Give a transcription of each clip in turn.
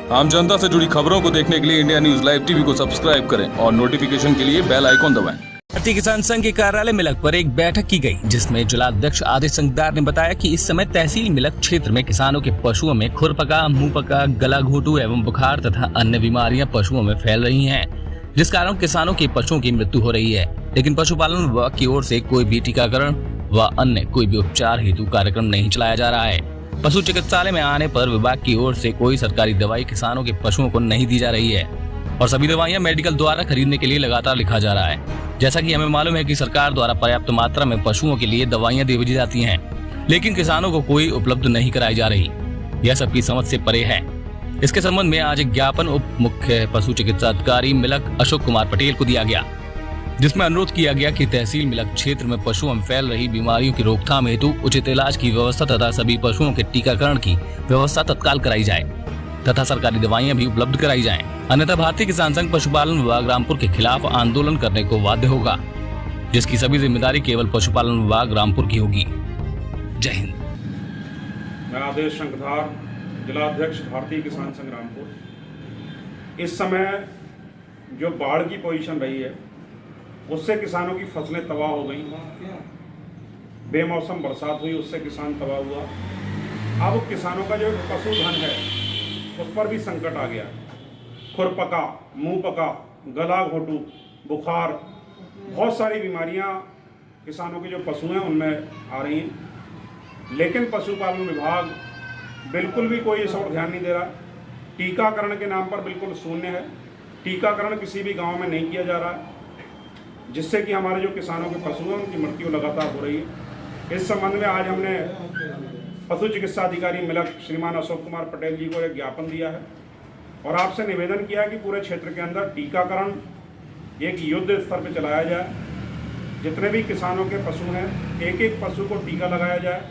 आम जनता से जुड़ी खबरों को देखने के लिए इंडिया न्यूज लाइव टीवी को सब्सक्राइब करें और नोटिफिकेशन के लिए बेल आइकॉन दबाएं। भारतीय किसान संघ के कार्यालय मिलक पर एक बैठक की गई, जिसमें जिलाध्यक्ष आदित्य संगदार ने बताया कि इस समय तहसील मिलक क्षेत्र में किसानों के पशुओं में खुरपका, मुंह पका, गला घोटू एवं बुखार तथा अन्य बीमारियां पशुओं में फैल रही हैं, जिस कारण किसानों के पशुओं की मृत्यु हो रही है। लेकिन पशुपालन विभाग की ओर से कोई भी टीकाकरण व अन्य कोई भी उपचार हेतु कार्यक्रम नहीं चलाया जा रहा है। पशु चिकित्सालय में आने पर विभाग की ओर से कोई सरकारी दवाई किसानों के पशुओं को नहीं दी जा रही है और सभी दवाइयां मेडिकल द्वारा खरीदने के लिए लगातार लिखा जा रहा है। जैसा कि हमें मालूम है कि सरकार द्वारा पर्याप्त मात्रा में पशुओं के लिए दवाइयां दी जाती हैं, लेकिन किसानों को कोई उपलब्ध नहीं कराई जा रही। यह सबकी समझ से परे है। इसके संबंध में आज एक ज्ञापन उप मुख्य पशु चिकित्सा अधिकारी मिलक अशोक कुमार पटेल को दिया गया, जिसमें अनुरोध किया गया कि तहसील मिलक क्षेत्र में पशुओं में फैल रही बीमारियों की रोकथाम हेतु उचित इलाज की व्यवस्था तथा सभी पशुओं के टीकाकरण की व्यवस्था तत्काल कराई जाए तथा सरकारी दवाइयां भी उपलब्ध कराई जाएं। अन्यथा भारतीय किसान संघ पशुपालन विभाग रामपुर के खिलाफ आंदोलन करने को बाध्य होगा, जिसकी सभी जिम्मेदारी केवल पशुपालन विभाग रामपुर की होगी। जय हिंद। मैं आदित्य संगदार, जिलाध्यक्ष भारतीय किसान संघ रामपुर। इस समय जो बाढ़ की पोजीशन रही है उससे किसानों की फसलें तबाह हो गई। बेमौसम बरसात हुई, उससे किसान तबाह हुआ। अब किसानों का जो पशुधन है उस पर भी संकट आ गया। खुरपका, मुंह पका, गला घोटू, बुखार, बहुत सारी बीमारियां किसानों के जो पशु हैं उनमें आ रही हैं। लेकिन पशुपालन विभाग बिल्कुल भी कोई इस ओर ध्यान नहीं दे रहा। टीकाकरण के नाम पर बिल्कुल शून्य है। टीकाकरण किसी भी गांव में नहीं किया जा रहा है, जिससे कि हमारे जो किसानों के पशु हैं उनकी मृत्यु लगातार हो रही है। इस संबंध में आज हमने पशु चिकित्सा अधिकारी मिलक श्रीमान अशोक कुमार पटेल जी को एक ज्ञापन दिया है और आपसे निवेदन किया कि पूरे क्षेत्र के अंदर टीकाकरण एक युद्ध स्तर पर चलाया जाए। जितने भी किसानों के पशु हैं एक एक पशु को टीका लगाया जाए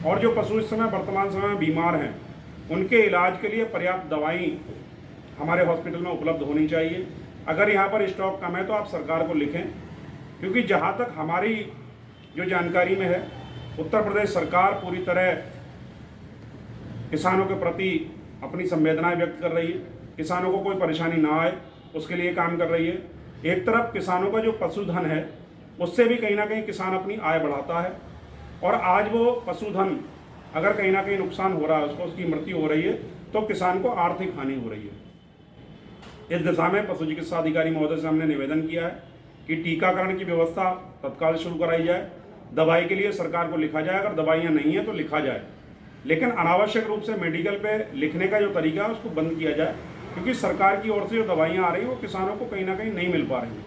और जो पशु इस समय वर्तमान समय में बीमार हैं उनके इलाज के लिए पर्याप्त दवाई हमारे हॉस्पिटल में उपलब्ध होनी चाहिए। अगर यहाँ पर स्टॉक कम है तो आप सरकार को लिखें, क्योंकि जहाँ तक हमारी जो जानकारी में है उत्तर प्रदेश सरकार पूरी तरह किसानों के प्रति अपनी संवेदनाएं व्यक्त कर रही है। किसानों को कोई परेशानी ना आए उसके लिए काम कर रही है। एक तरफ किसानों का जो पशुधन है उससे भी कहीं ना कहीं किसान अपनी आय बढ़ाता है और आज वो पशुधन अगर कहीं ना कहीं नुकसान हो रहा है, उसकी मृत्यु हो रही है, तो किसान को आर्थिक हानि हो रही है। इस दिशा में पशु चिकित्सा अधिकारी महोदय से हमने निवेदन किया है कि टीकाकरण की व्यवस्था तत्काल शुरू कराई जाए। दवाई के लिए सरकार को लिखा जाए, अगर दवाइयां नहीं है तो लिखा जाए, लेकिन अनावश्यक रूप से मेडिकल पे लिखने का जो तरीका है उसको बंद किया जाए, क्योंकि सरकार की ओर से जो दवाइयां आ रही हैं वो किसानों को कहीं ना कहीं नहीं मिल पा रही हैं।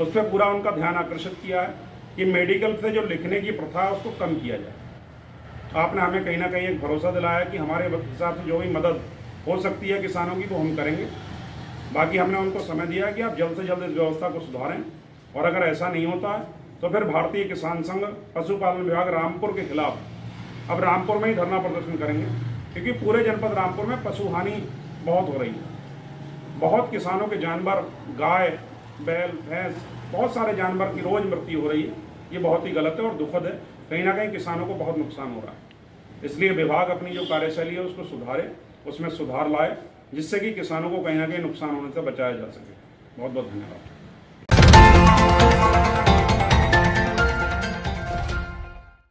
उस पर पूरा उनका ध्यान आकर्षित किया है कि मेडिकल से जो लिखने की प्रथा है उसको कम किया जाए। आपने हमें कहीं ना कहीं एक भरोसा दिलाया कि हमारे हिसाब से जो भी मदद हो सकती है किसानों की वो हम करेंगे। बाकी हमने उनको समय दिया कि आप जल्द से जल्द इस व्यवस्था को सुधारें और अगर ऐसा नहीं होता है तो फिर भारतीय किसान संघ पशुपालन विभाग रामपुर के खिलाफ अब रामपुर में ही धरना प्रदर्शन करेंगे, क्योंकि पूरे जनपद रामपुर में पशु हानि बहुत हो रही है। बहुत किसानों के जानवर, गाय, बैल, भैंस, बहुत सारे जानवर की रोज मृत्यु हो रही है। ये बहुत ही गलत है और दुखद है। कहीं ना कहीं किसानों को बहुत नुकसान हो रहा है। इसलिए विभाग अपनी जो कार्यशैली है उसको सुधारे, उसमें सुधार लाए, जिससे कि किसानों को कहीं ना कहीं नुकसान होने से बचाया जा सके। बहुत बहुत धन्यवाद।